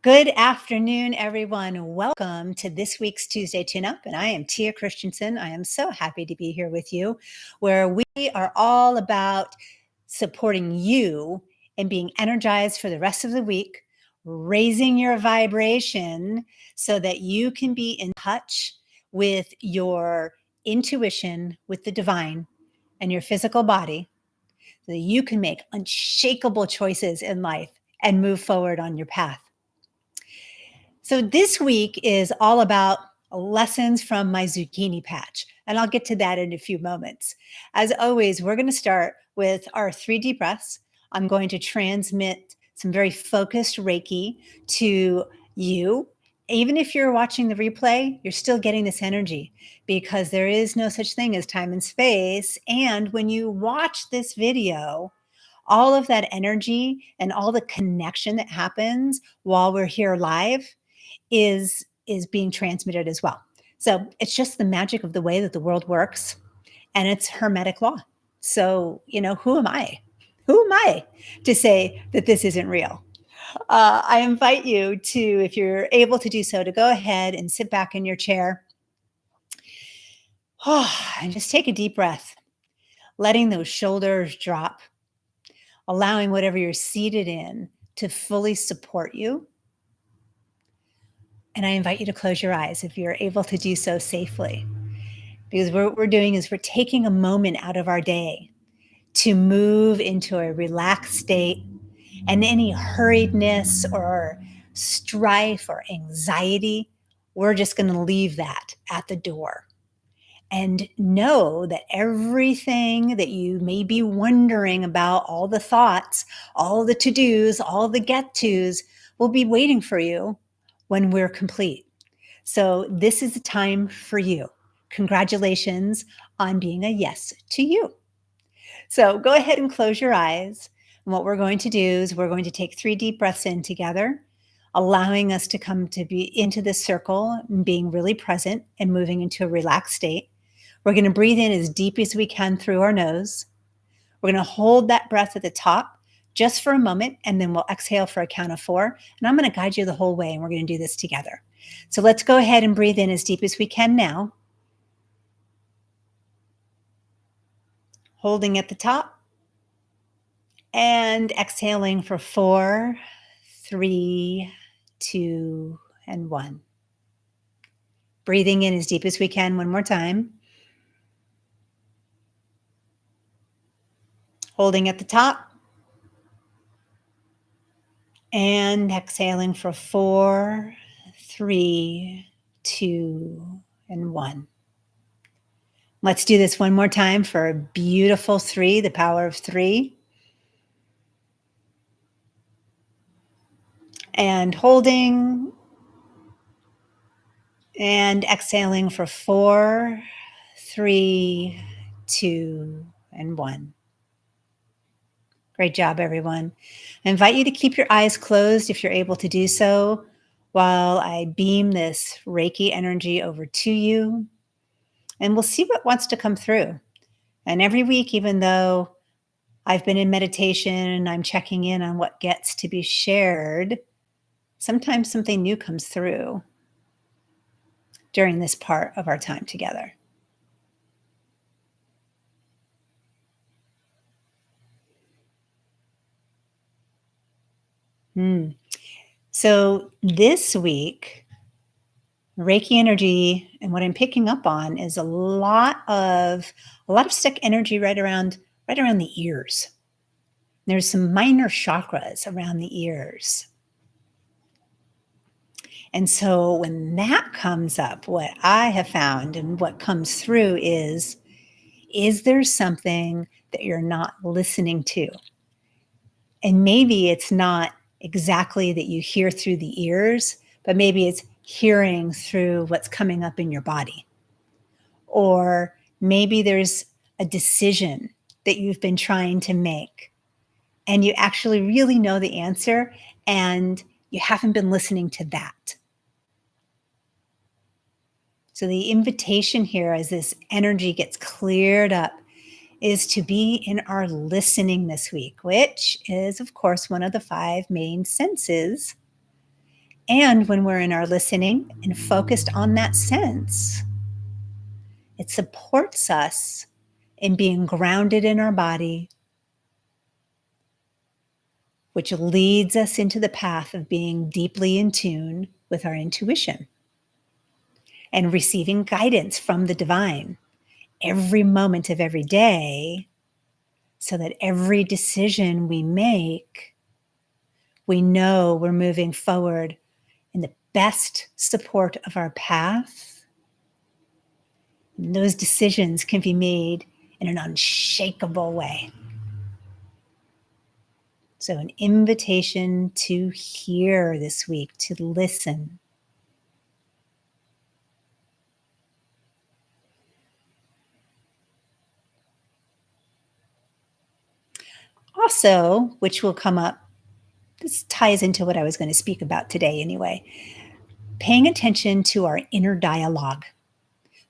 Good afternoon, everyone. Welcome to this week's Tuesday Tune Up. And I am Tia Christensen. I am so happy to be here with you, where we are all about supporting you and being energized for the rest of the week, raising your vibration so that you can be in touch with your intuition, with the divine, and your physical body, so that you can make unshakable choices in life and move forward on your path. So this week is all about lessons from my zucchini patch, and I'll get to that in a few moments. As always, we're going to start with our 3 deep breaths. I'm going to transmit some very focused Reiki to you. Even if you're watching the replay, you're still getting this energy because there is no such thing as time and space. And when you watch this video, all of that energy and all the connection that happens while we're here live is being transmitted as well. So it's just the magic of the way that the world works, and it's hermetic law. So, who am I? Who am I to say that this isn't real? I invite you to, if you're able to do so, to go ahead and sit back in your chair and just take a deep breath, letting those shoulders drop, allowing whatever you're seated in to fully support you. And I invite you to close your eyes if you're able to do so safely. Because what we're doing is we're taking a moment out of our day to move into a relaxed state, and any hurriedness or strife or anxiety, we're just going to leave that at the door. And know that everything that you may be wondering about, all the thoughts, all the to-dos, all the get-tos, will be waiting for you when we're complete. So this is the time for you. Congratulations on being a yes to you. So go ahead and close your eyes. And what we're going to do is we're going to take 3 deep breaths in together, allowing us to come to be into this circle and being really present and moving into a relaxed state. We're going to breathe in as deep as we can through our nose. We're going to hold that breath at the top just for a moment, and then we'll exhale for a count of 4. And I'm going to guide you the whole way, and we're going to do this together. So let's go ahead and breathe in as deep as we can now. Holding at the top and exhaling for 4, 3, 2, and 1. Breathing in as deep as we can one more time. Holding at the top and exhaling for 4, 3, 2, and 1. Let's do this one more time for a beautiful 3, the power of 3. And holding and exhaling for 4, 3, 2, and 1. Great job, everyone. I invite you to keep your eyes closed if you're able to do so while I beam this Reiki energy over to you. And we'll see what wants to come through. And every week, even though I've been in meditation and I'm checking in on what gets to be shared, sometimes something new comes through during this part of our time together. So this week, Reiki energy, and what I'm picking up on is a lot of stuck energy right around the ears. There's some minor chakras around the ears. And so when that comes up, what I have found and what comes through is there something that you're not listening to? And maybe it's not exactly that you hear through the ears, but maybe it's hearing through what's coming up in your body. Or maybe there's a decision that you've been trying to make and you actually really know the answer and you haven't been listening to that. So the invitation here, as this energy gets cleared up, is to be in our listening this week, which is, of course, one of the 5 main senses. And when we're in our listening and focused on that sense, it supports us in being grounded in our body, which leads us into the path of being deeply in tune with our intuition and receiving guidance from the divine every moment of every day, so that every decision we make, we know we're moving forward in the best support of our path. And those decisions can be made in an unshakable way. So, an invitation to hear this week, to listen. Also, which will come up, this ties into what I was going to speak about today anyway, paying attention to our inner dialogue,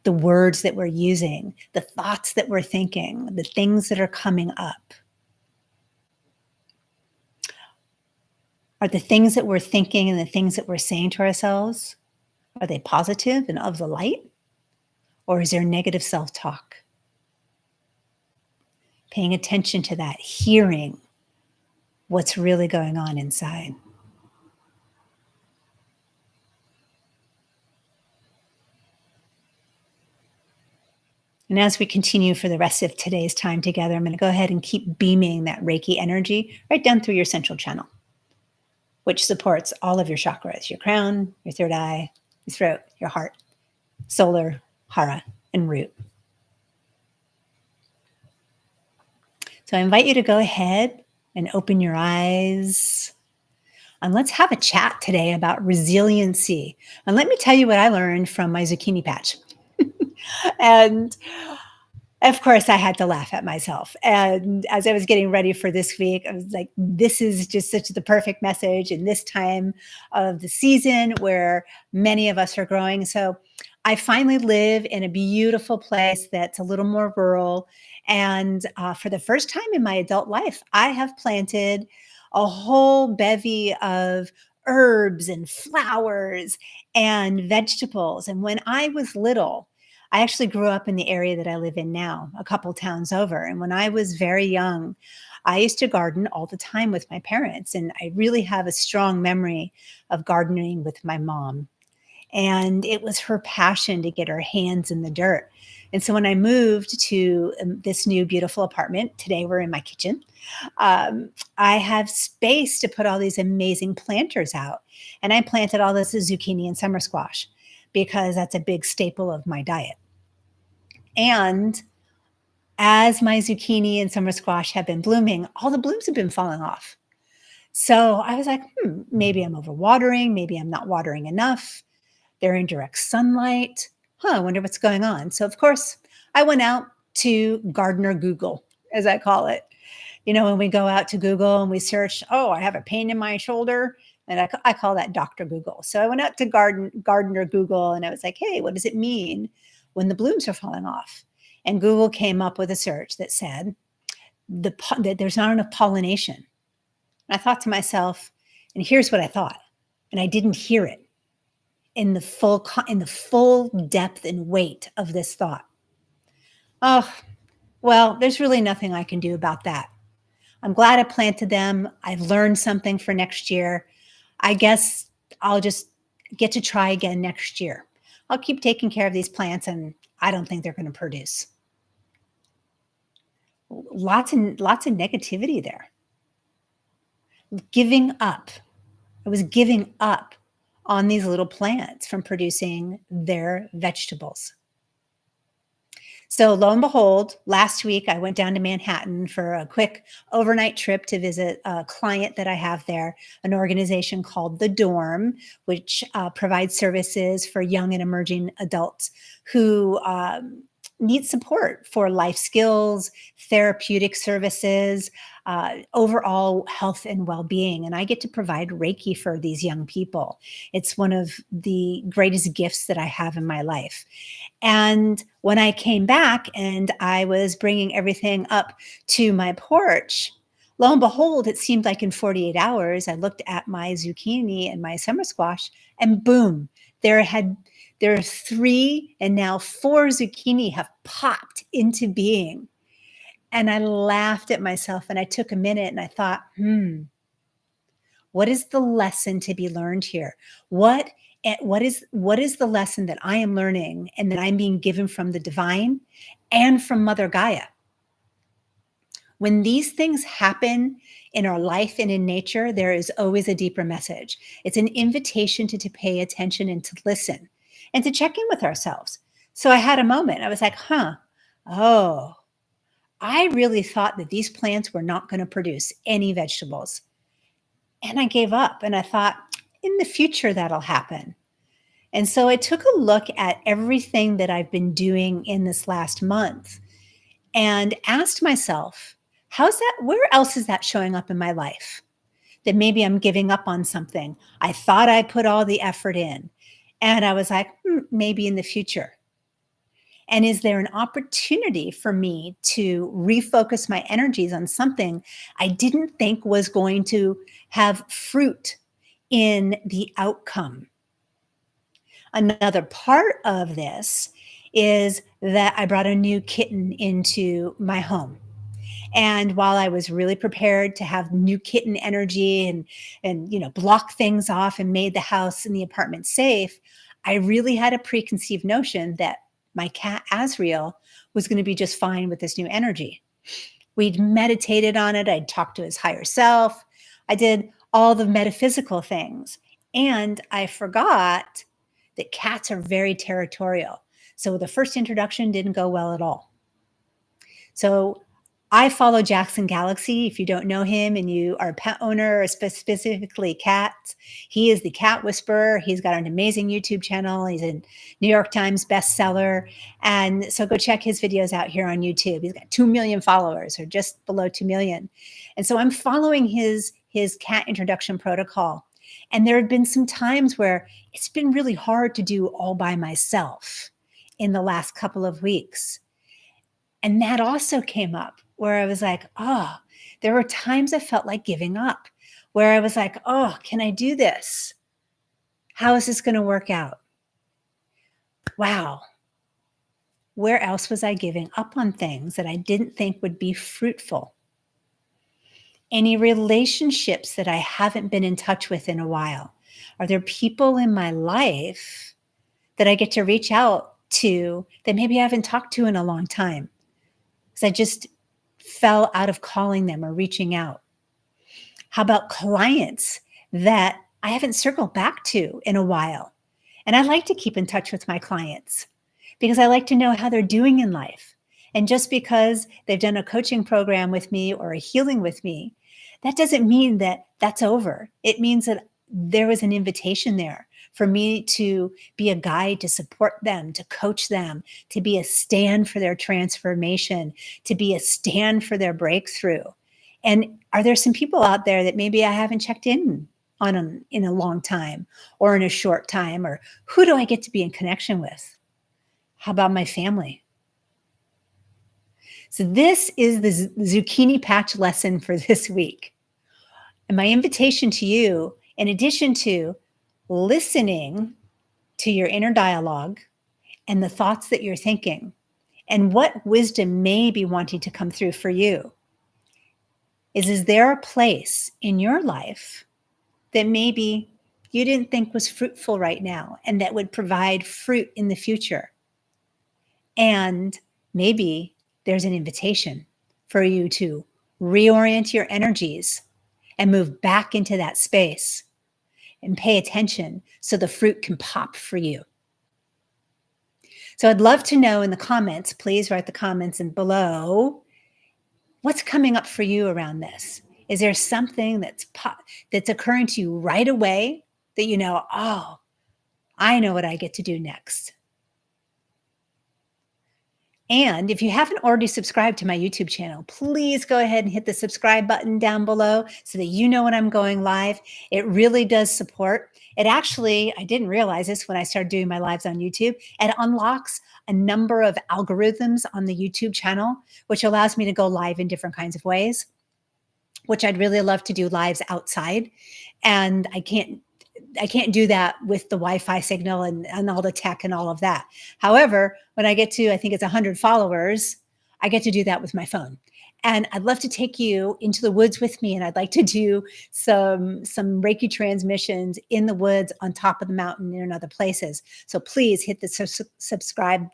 the words that we're using, the thoughts that we're thinking, the things that are coming up. Are the things that we're thinking and the things that we're saying to ourselves, are they positive and of the light? Or is there negative self-talk? Paying attention to that, hearing what's really going on inside. And as we continue for the rest of today's time together, I'm going to go ahead and keep beaming that Reiki energy right down through your central channel, which supports all of your chakras, your crown, your third eye, your throat, your heart, solar, hara, and root. So I invite you to go ahead and open your eyes. And let's have a chat today about resiliency. And let me tell you what I learned from my zucchini patch. And of course, I had to laugh at myself. And as I was getting ready for this week, I was like, this is just such the perfect message in this time of the season where many of us are growing. So I finally live in a beautiful place that's a little more rural. And for the first time in my adult life, I have planted a whole bevy of herbs and flowers and vegetables. And when I was little, I actually grew up in the area that I live in now, a couple towns over. And when I was very young, I used to garden all the time with my parents. And I really have a strong memory of gardening with my mom. And it was her passion to get her hands in the dirt. And so when I moved to this new beautiful apartment, today we're in my kitchen, I have space to put all these amazing planters out. And I planted all this zucchini and summer squash because that's a big staple of my diet. And as my zucchini and summer squash have been blooming, all the blooms have been falling off. So I was like, maybe I'm overwatering. Maybe I'm not watering enough. They're in direct sunlight. I wonder what's going on. So, of course, I went out to Gardener Google, as I call it. You know, when we go out to Google and we search, oh, I have a pain in my shoulder. And I call that Dr. Google. So I went out to Gardener Google and I was like, hey, what does it mean when the blooms are falling off? And Google came up with a search that said that there's not enough pollination. And I thought to myself, and here's what I thought, and I didn't hear it in the full depth and weight of this thought. Oh, well, there's really nothing I can do about that. I'm glad I planted them. I've learned something for next year. I guess I'll just get to try again next year. I'll keep taking care of these plants, and I don't think they're going to produce. Lots and lots of negativity there. Giving up. I was giving up on these little plants from producing their vegetables. So lo and behold, last week I went down to Manhattan for a quick overnight trip to visit a client that I have there, an organization called The Dorm, which provides services for young and emerging adults who need support for life skills, therapeutic services, overall health and well-being. And I get to provide Reiki for these young people. It's one of the greatest gifts that I have in my life. And when I came back and I was bringing everything up to my porch, Lo and behold, it seemed like in 48 hours, I looked at my zucchini and my summer squash, and boom, there had there are 3 and now 4 zucchini have popped into being. And I laughed at myself and I took a minute and I thought, what is the lesson to be learned here? What is the lesson that I am learning and that I'm being given from the divine and from Mother Gaia? When these things happen in our life and in nature, there is always a deeper message. It's an invitation to pay attention and to listen and to check in with ourselves. So I had a moment. I was like, oh, I really thought that these plants were not going to produce any vegetables. And I gave up and I thought, in the future, that'll happen. And so I took a look at everything that I've been doing in this last month and asked myself, where else is that showing up in my life? That maybe I'm giving up on something. I thought I put all the effort in. And I was like, maybe in the future. And is there an opportunity for me to refocus my energies on something I didn't think was going to have fruit in the outcome? Another part of this is that I brought a new kitten into my home. And while I was really prepared to have new kitten energy and block things off and made the house and the apartment safe, I really had a preconceived notion that my cat Azriel was going to be just fine with this new energy. We'd meditated on it. I'd talked to his higher self. I did all the metaphysical things. And I forgot that cats are very territorial. So the first introduction didn't go well at all. So I follow Jackson Galaxy. If you don't know him and you are a pet owner or specifically cats, he is the cat whisperer. He's got an amazing YouTube channel. He's a New York Times bestseller. And so go check his videos out here on YouTube. He's got 2 million followers or just below 2 million. And so I'm following his cat introduction protocol. And there had been some times where it's been really hard to do all by myself in the last couple of weeks. And that also came up where I was like, there were times I felt like giving up, where I was like, can I do this? How is this going to work out? Wow. Where else was I giving up on things that I didn't think would be fruitful? Any relationships that I haven't been in touch with in a while? Are there people in my life that I get to reach out to that maybe I haven't talked to in a long time? Because I just fell out of calling them or reaching out. How about clients that I haven't circled back to in a while? And I like to keep in touch with my clients because I like to know how they're doing in life. And just because they've done a coaching program with me or a healing with me, that doesn't mean that that's over. It means that there was an invitation there for me to be a guide to support them, to coach them, to be a stand for their transformation, to be a stand for their breakthrough. And are there some people out there that maybe I haven't checked in on in a long time or in a short time? Or who do I get to be in connection with? How about my family? So this is the zucchini patch lesson for this week. And my invitation to you, in addition to listening to your inner dialogue and the thoughts that you're thinking and what wisdom may be wanting to come through for you, is there a place in your life that maybe you didn't think was fruitful right now and that would provide fruit in the future? And maybe there's an invitation for you to reorient your energies and move back into that space and pay attention so the fruit can pop for you. So I'd love to know in the comments, please write the comments and below, what's coming up for you around this? Is there something that's occurring to you right away that you know, I know what I get to do next? And if you haven't already subscribed to my YouTube channel, please go ahead and hit the subscribe button down below so that you know when I'm going live. It really does support. It actually, I didn't realize this when I started doing my lives on YouTube. It unlocks a number of algorithms on the YouTube channel, which allows me to go live in different kinds of ways. which I'd really love to do lives outside. And I can't do that with the Wi-Fi signal and all the tech and all of that. However, when I get to, I think it's 100 followers, I get to do that with my phone. And I'd love to take you into the woods with me. And I'd like to do some Reiki transmissions in the woods, on top of the mountain, and in other places. So please hit the subscribe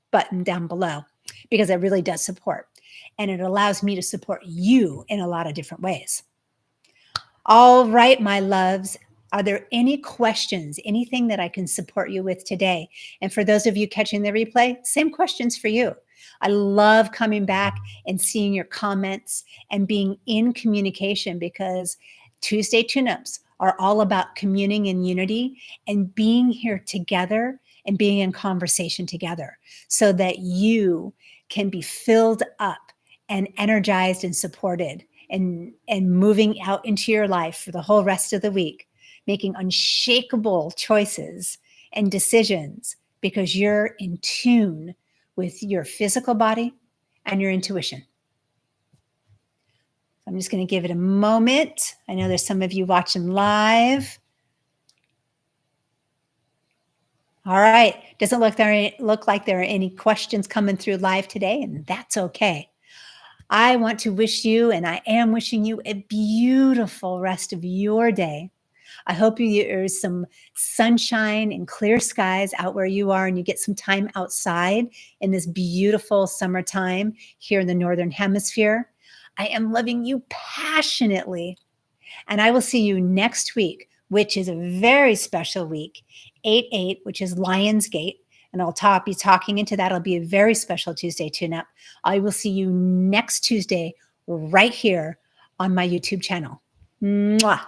button down below, because it really does support. And it allows me to support you in a lot of different ways. All right, my loves. Are there any questions, anything that I can support you with today? And for those of you catching the replay, same questions for you. I love coming back and seeing your comments and being in communication, because Tuesday tune-ups are all about communing in unity and being here together and being in conversation together, so that you can be filled up and energized and supported, and moving out into your life for the whole rest of the week, making unshakable choices and decisions, because you're in tune with your physical body and your intuition. I'm just going to give it a moment. I know there's some of you watching live. All right. Doesn't look like there are any questions coming through live today, and that's okay. I want to wish you, and I am wishing you, a beautiful rest of your day. I hope there's some sunshine and clear skies out where you are, and you get some time outside in this beautiful summertime here in the Northern Hemisphere. I am loving you passionately, and I will see you next week, which is a very special week, 8/8, which is Lionsgate. And I'll be talking into that. It'll be a very special Tuesday tune-up. I will see you next Tuesday right here on my YouTube channel. Mwah.